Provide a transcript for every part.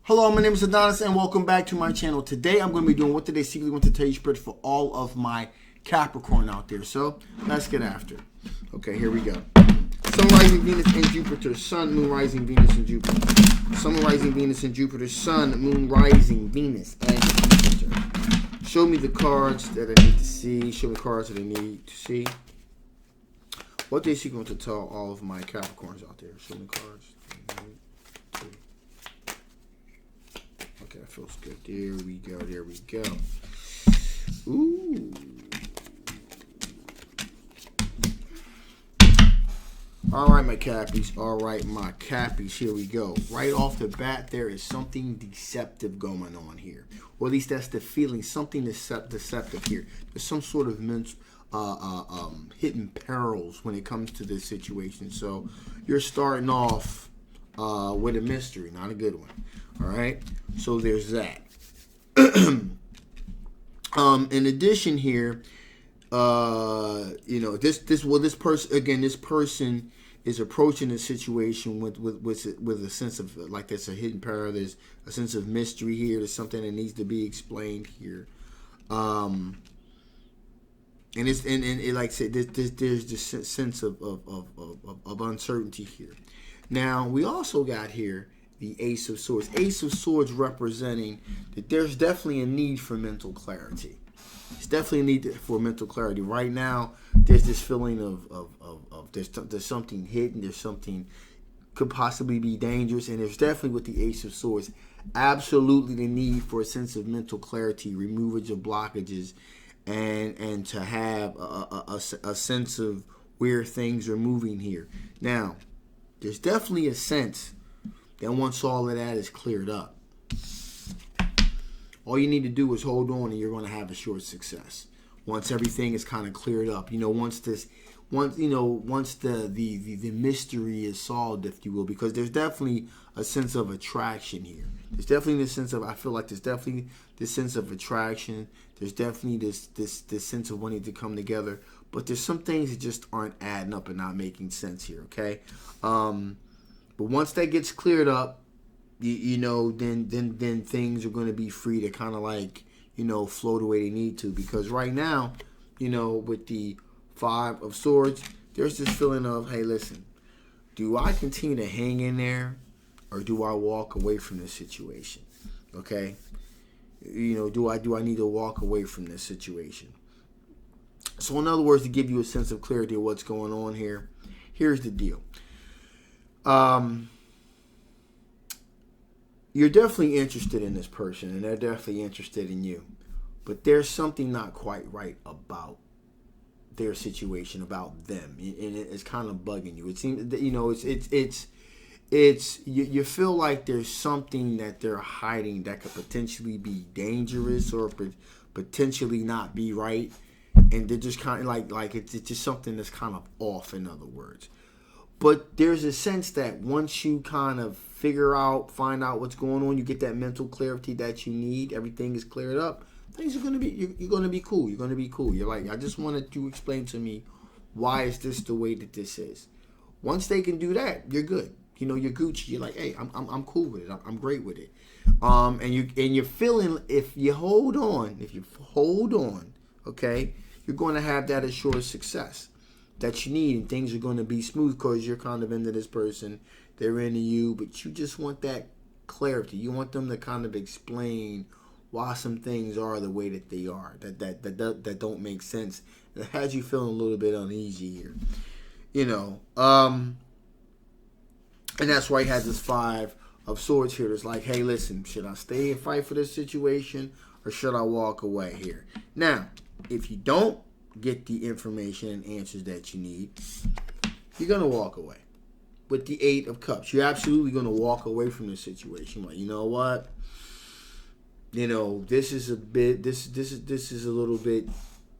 Hello, my name is Adonis and welcome back to my channel. Today I'm going to be doing what did they secretly want to tell you spread for all of my Capricorn out there. So let's get after it. Okay, here we go. Sun, rising Venus, and Jupiter. Sun, moon, rising Venus, and Jupiter. Sun, moon, rising Venus, and Jupiter. Sun, moon, rising Venus, and Jupiter. Show me the cards that I need to see. Show me the cards that I need to see. What did they secretly want to tell all of my Capricorns out there? Show me cards. Okay, that feels good. There we go. There we go. Ooh. All right, my Cappies. All right, my Cappies. Here we go. Right off the bat, there is something deceptive going on here. Or at least that's the feeling. Something deceptive here. There's some sort of hidden perils when it comes to this situation. So you're starting off with a mystery, not a good one. All right, so there's that. In addition here, this person is approaching the situation with a sense of like there's a hidden peril, there's a sense of mystery here, there's something that needs to be explained here. And like I said, there's this sense of uncertainty here. Now we also got here the Ace of Swords. Ace of Swords representing that there's definitely a need for mental clarity. It's definitely a need for mental clarity. Right now, there's this feeling of there's something hidden, there's something could possibly be dangerous, and there's definitely with the Ace of Swords, absolutely the need for a sense of mental clarity, removage of blockages, and to have a sense of where things are moving here. Now, there's definitely a sense that once all of that is cleared up, all you need to do is hold on and you're going to have a short success. Once everything is kind of cleared up, once the mystery is solved, if you will, because there's definitely a sense of attraction here. There's definitely this sense of, I feel like there's definitely this sense of attraction. There's definitely this sense of wanting to come together, but there's some things that just aren't adding up and not making sense here. Okay. But once that gets cleared up, then things are going to be free to kind of like, flow the way they need to. Because right now, with the Five of Swords, there's this feeling of, hey, listen, do I continue to hang in there or do I walk away from this situation? Okay? Do I need to walk away from this situation? So in other words, to give you a sense of clarity of what's going on here, here's the deal. You're definitely interested in this person, and they're definitely interested in you. But there's something not quite right about their situation, about them, and it's kind of bugging you. It seems that you feel like there's something that they're hiding that could potentially be dangerous or potentially not be right, and they're just kind of like it's just something that's kind of off. In other words. But there's a sense that once you kind of find out what's going on, you get that mental clarity that you need, everything is cleared up, things are going to be, you're going to be cool. You're going to be cool. You're like, I just wanted to explain to me, why is this the way that this is? Once they can do that, you're good. You're Gucci. You're like, hey, I'm cool with it. I'm great with it. And you're feeling, if you hold on, okay, you're going to have that assured success that you need, and things are going to be smooth because you're kind of into this person, they're into you, but you just want that clarity. You want them to kind of explain why some things are the way that they are, that don't make sense. It has you feeling a little bit uneasy here, and that's why he has this Five of Swords here. It's like, hey, listen, should I stay and fight for this situation or should I walk away here? Now, if you don't get the information and answers that you need, you're going to walk away. With the Eight of Cups, you're absolutely going to walk away from this situation. Like, you know what? This is a bit, this is a little bit,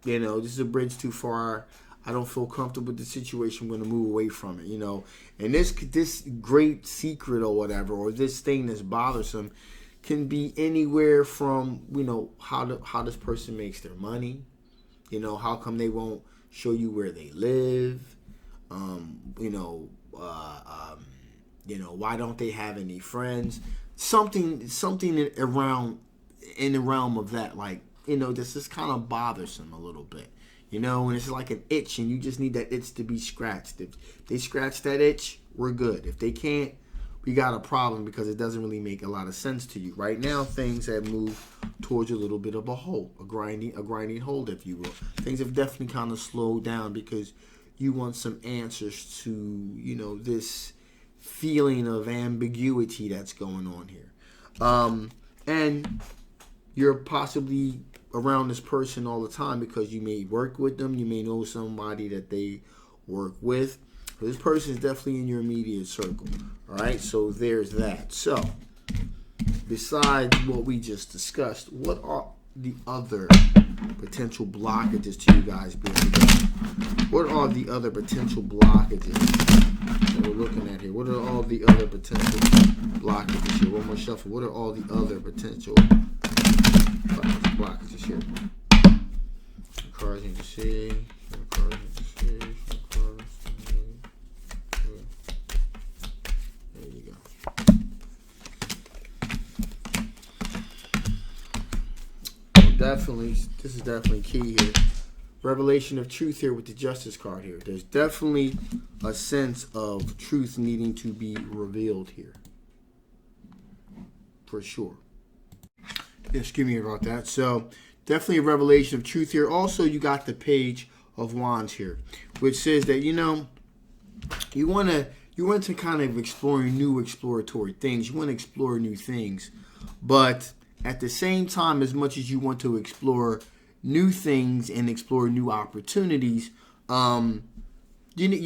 this is a bridge too far. I don't feel comfortable with the situation. I'm going to move away from it, And this great secret or whatever, or this thing that's bothersome can be anywhere from, how this person makes their money. How come they won't show you where they live? Why don't they have any friends? something around in the realm of that, like, this is kind of bothersome a little bit, and it's like an itch, and you just need that itch to be scratched. If they scratch that itch, we're good. If they can't, we got a problem, because it doesn't really make a lot of sense to you right now. Things have moved towards a little bit of a hole, a grinding hold, if you will. Things have definitely kind of slowed down, because you want some answers to this feeling of ambiguity that's going on here, and you're possibly around this person all the time, because you may work with them, you may know somebody that they work with. This person is definitely in your immediate circle. All right, so there's that. So, besides what we just discussed, what are the other potential blockages to you guys being together? What are the other potential blockages that we're looking at here? What are all the other potential blockages here? One more shuffle. What are all the other potential blockages here? Cards need to see. Cards need to see. There you go. Definitely, this is definitely key here. Revelation of truth here with the Justice card here. There's definitely a sense of truth needing to be revealed here. For sure. Excuse me about that. So, definitely a revelation of truth here. Also, you got the Page of Wands here, which says that, you want to kind of explore new exploratory things. You want to explore new things. But at the same time, as much as you want to explore new things and explore new opportunities, you're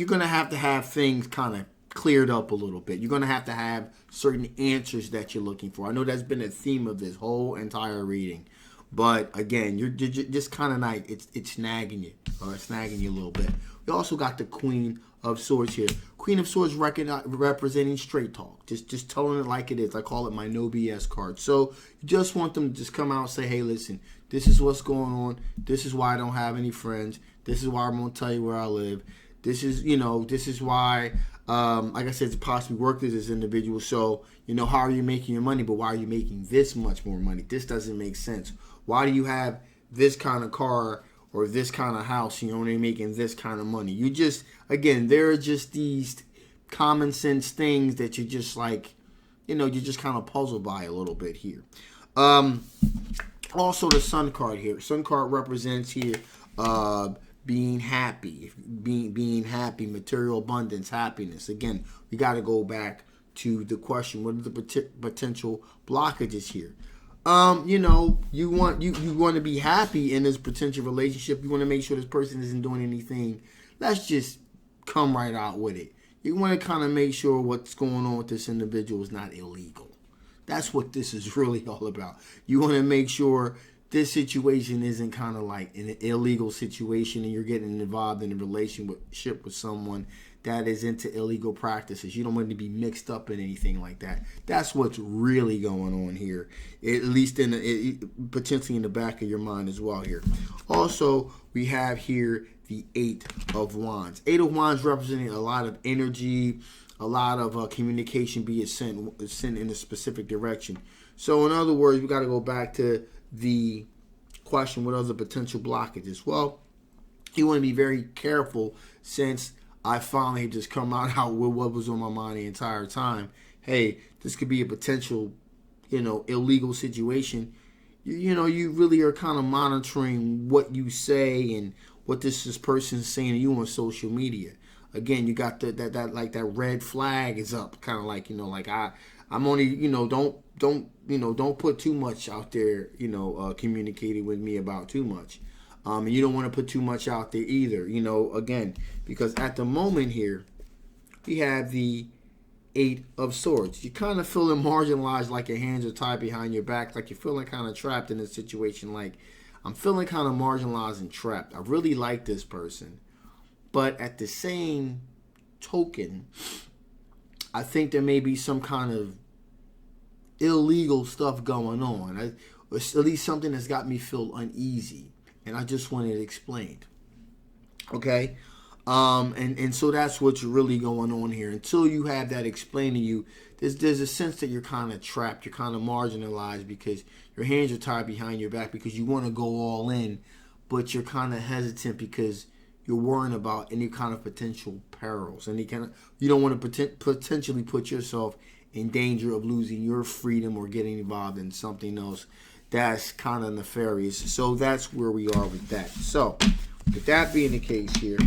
going to have things kind of cleared up a little bit. You're going to have certain answers that you're looking for. I know that's been a theme of this whole entire reading. But again, you're just kind of like, it's snagging you. It's snagging you a little bit. We also got the Queen of Swords here. Queen of Swords representing straight talk. Just telling it like it is. I call it my no BS card. So you just want them to just come out and say, hey, listen, this is what's going on. This is why I don't have any friends. This is why I'm going to tell you where I live. This is why, like I said, to possibly work with this individual. So, how are you making your money? But why are you making this much more money? This doesn't make sense. Why do you have this kind of car or this kind of house and you're only making this kind of money? You just, again, there are just these common sense things that you're just like, you're just kind of puzzled by a little bit here. Also, the Sun card here. Sun card represents here being happy, being happy, material abundance, happiness. Again, we got to go back to the question: what are the potential blockages here? You want to be happy in this potential relationship. You want to make sure this person isn't doing anything. Let's just come right out with it. You want to kind of make sure what's going on with this individual is not illegal. That's what this is really all about. You want to make sure this situation isn't kind of like an illegal situation and you're getting involved in a relationship with someone that is into illegal practices. You don't want to be mixed up in anything like that. That's what's really going on here, at least potentially in the back of your mind as well here. Also, we have here the Eight of Wands. Eight of Wands representing a lot of energy, a lot of communication being sent in a specific direction. So in other words, we got to go back to the question, what are the potential blockages? Well, you want to be very careful, since I finally just come out with what was on my mind the entire time. Hey, this could be a potential, illegal situation. You really are kind of monitoring what you say and what this person is saying to you on social media. Again, you got that red flag is up, kind of like, I'm only, don't put too much out there, communicating with me about too much. And you don't want to put too much out there either, again, because at the moment here, we have the Eight of Swords. You're kind of feeling marginalized, like your hands are tied behind your back, like you're feeling kind of trapped in a situation. Like, I'm feeling kind of marginalized and trapped. I really like this person. But at the same token, I think there may be some kind of illegal stuff going on. At least something that's got me feel uneasy. And I just wanted it explained. Okay? And so that's what's really going on here. Until you have that explained to you, there's a sense that you're kind of trapped, you're kind of marginalized because your hands are tied behind your back because you want to go all in, but you're kind of hesitant because you're worrying about any kind of potential perils, you don't want to potentially put yourself in danger of losing your freedom or getting involved in something else that's kind of nefarious. So that's where we are with that. So with that being the case here,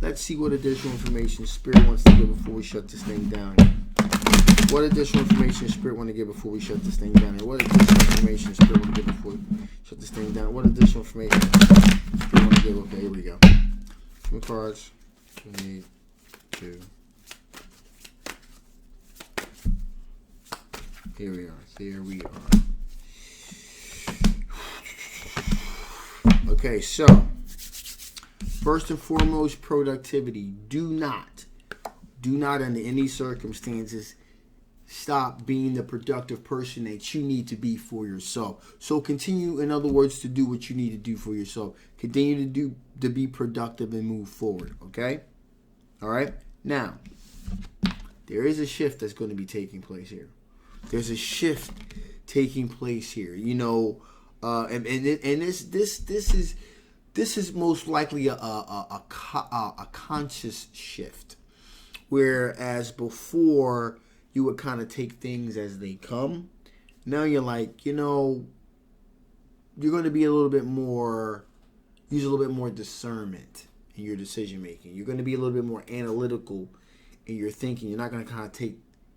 let's see what additional information Spirit wants to give before we shut this thing down. What additional information Spirit want to give before we shut this thing down? What additional information Spirit want to give before we shut this thing down? What additional information Spirit want to give? Okay, here we go. 2 cards. We need 2. Here we are. Here we are. Okay, so first and foremost, productivity. Do not under any circumstances stop being the productive person that you need to be for yourself. So continue, in other words, to do what you need to do for yourself. Continue to be productive and move forward. Okay? All right? Now, there is a shift that's going to be taking place here. There's a shift taking place here. You know, and this is most likely a conscious shift. Whereas before you would kind of take things as they come. Now you're like, you know, you're going to be use a little bit more discernment in your decision making. You're going to be a little bit more analytical in your thinking. You're not going to kind of take,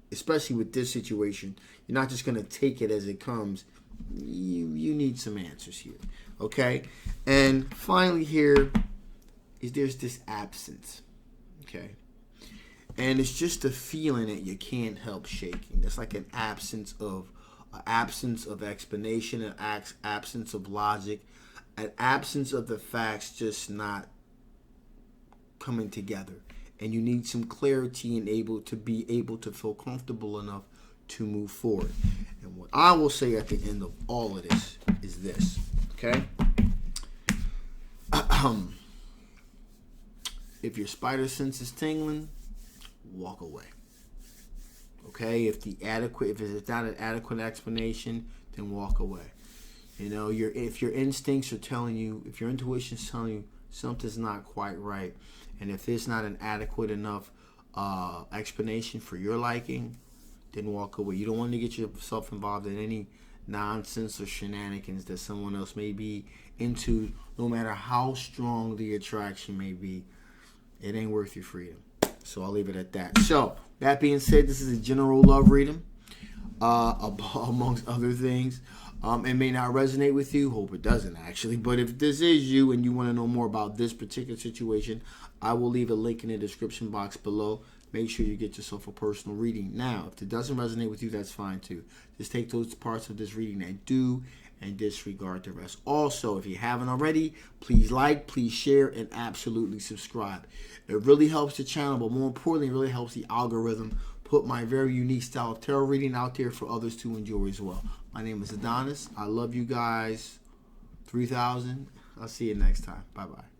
especially with this situation, you're not just going to take it as it comes. You need some answers here. Okay? And finally here is there's this absence. Okay? And it's just a feeling that you can't help shaking. That's like an absence of explanation, an absence of logic, an absence of the facts just not coming together. And you need some clarity and be able to feel comfortable enough to move forward. And what I will say at the end of all of this is this. Okay? If your spider sense is tingling, walk away. Okay? If it's not an adequate explanation, then walk away. You know, if your instincts are telling you, if your intuition is telling you something's not quite right, and if it's not an adequate enough explanation for your liking, then walk away. You don't want to get yourself involved in any nonsense or shenanigans that someone else may be into, no matter how strong the attraction may be. It ain't worth your freedom. So I'll leave it at that. So, that being said, this is a general love reading, amongst other things. It may not resonate with you. Hope it doesn't, actually. But if this is you and you want to know more about this particular situation, I will leave a link in the description box below. Make sure you get yourself a personal reading. Now, if it doesn't resonate with you, that's fine too. Just take those parts of this reading that do and disregard the rest. Also, if you haven't already, please like, please share, and absolutely subscribe. It really helps the channel, but more importantly, it really helps the algorithm put my very unique style of tarot reading out there for others to enjoy as well. My name is Adonis. I love you guys. 3,000. I'll see you next time. Bye-bye.